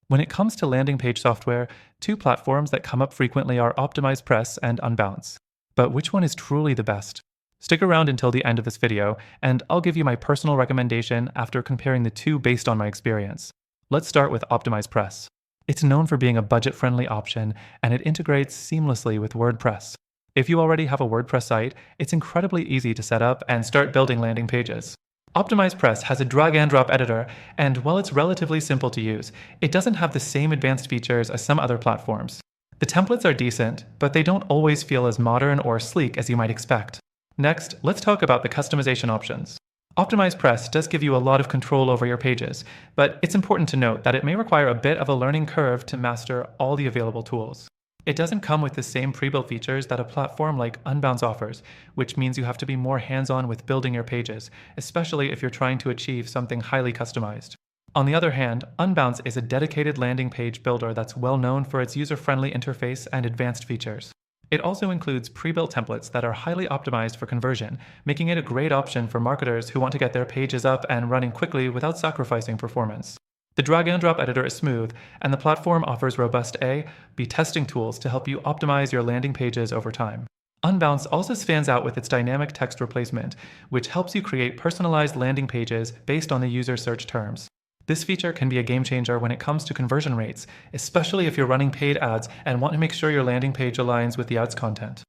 When it comes to landing page software, two platforms that come up frequently are OptimizePress and Unbounce. But which one is truly the best? Stick around until the end of this video, and I'll give you my personal recommendation after comparing the two based on my experience. Let's start with OptimizePress. It's known for being a budget-friendly option, and it integrates seamlessly with WordPress. If you already have a WordPress site, it's incredibly easy to set up and start building landing pages. OptimizePress has a drag-and-drop editor, and while it's relatively simple to use, it doesn't have the same advanced features as some other platforms. The templates are decent, but they don't always feel as modern or sleek as you might expect. Next, let's talk about the customization options. OptimizePress does give you a lot of control over your pages, but it's important to note that it may require a bit of a learning curve to master all the available tools. It doesn't come with the same pre-built features that a platform like Unbounce offers, which means you have to be more hands-on with building your pages, especially if you're trying to achieve something highly customized. On the other hand, Unbounce is a dedicated landing page builder that's well known for its user-friendly interface and advanced features. It also includes pre-built templates that are highly optimized for conversion, making it a great option for marketers who want to get their pages up and running quickly without sacrificing performance. The drag-and-drop editor is smooth, and the platform offers robust A/B testing tools to help you optimize your landing pages over time. Unbounce also stands out with its dynamic text replacement, which helps you create personalized landing pages based on the user search terms. This feature can be a game changer when it comes to conversion rates, especially if you're running paid ads and want to make sure your landing page aligns with the ads content.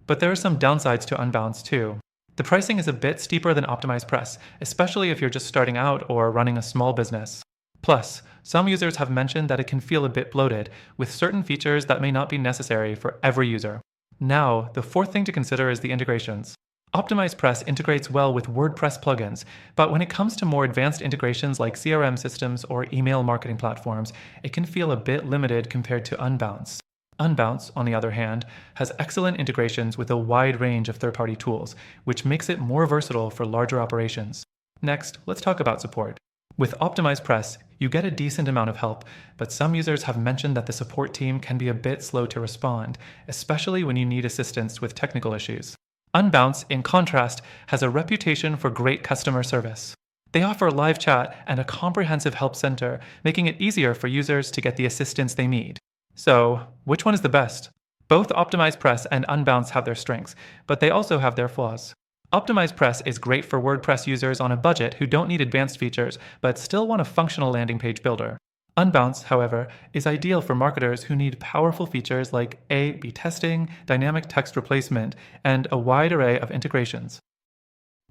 But there are some downsides to Unbounce too. The pricing is a bit steeper than OptimizePress, especially if you're just starting out or running a small business. Plus, some users have mentioned that it can feel a bit bloated, with certain features that may not be necessary for every user. Now, the fourth thing to consider is the integrations. OptimizePress integrates well with WordPress plugins, but when it comes to more advanced integrations like CRM systems or email marketing platforms, it can feel a bit limited compared to Unbounce. Unbounce, on the other hand, has excellent integrations with a wide range of third-party tools, which makes it more versatile for larger operations. Next, let's talk about support. With OptimizePress, you get a decent amount of help, but some users have mentioned that the support team can be a bit slow to respond, especially when you need assistance with technical issues. Unbounce, in contrast, has a reputation for great customer service. They offer live chat and a comprehensive help center, making it easier for users to get the assistance they need. So, which one is the best? Both OptimizePress and Unbounce have their strengths, but they also have their flaws. OptimizePress is great for WordPress users on a budget who don't need advanced features, but still want a functional landing page builder. Unbounce, however, is ideal for marketers who need powerful features like A/B testing, dynamic text replacement, and a wide array of integrations.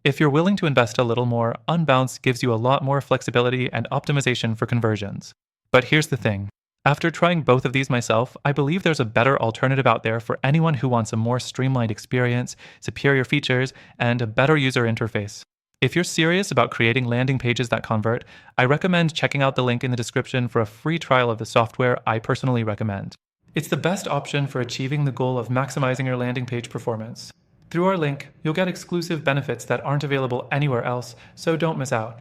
If you're willing to invest a little more, Unbounce gives you a lot more flexibility and optimization for conversions. But here's the thing. After trying both of these myself, I believe there's a better alternative out there for anyone who wants a more streamlined experience, superior features, and a better user interface. If you're serious about creating landing pages that convert, I recommend checking out the link in the description for a free trial of the software I personally recommend. It's the best option for achieving the goal of maximizing your landing page performance. Through our link, you'll get exclusive benefits that aren't available anywhere else, so don't miss out.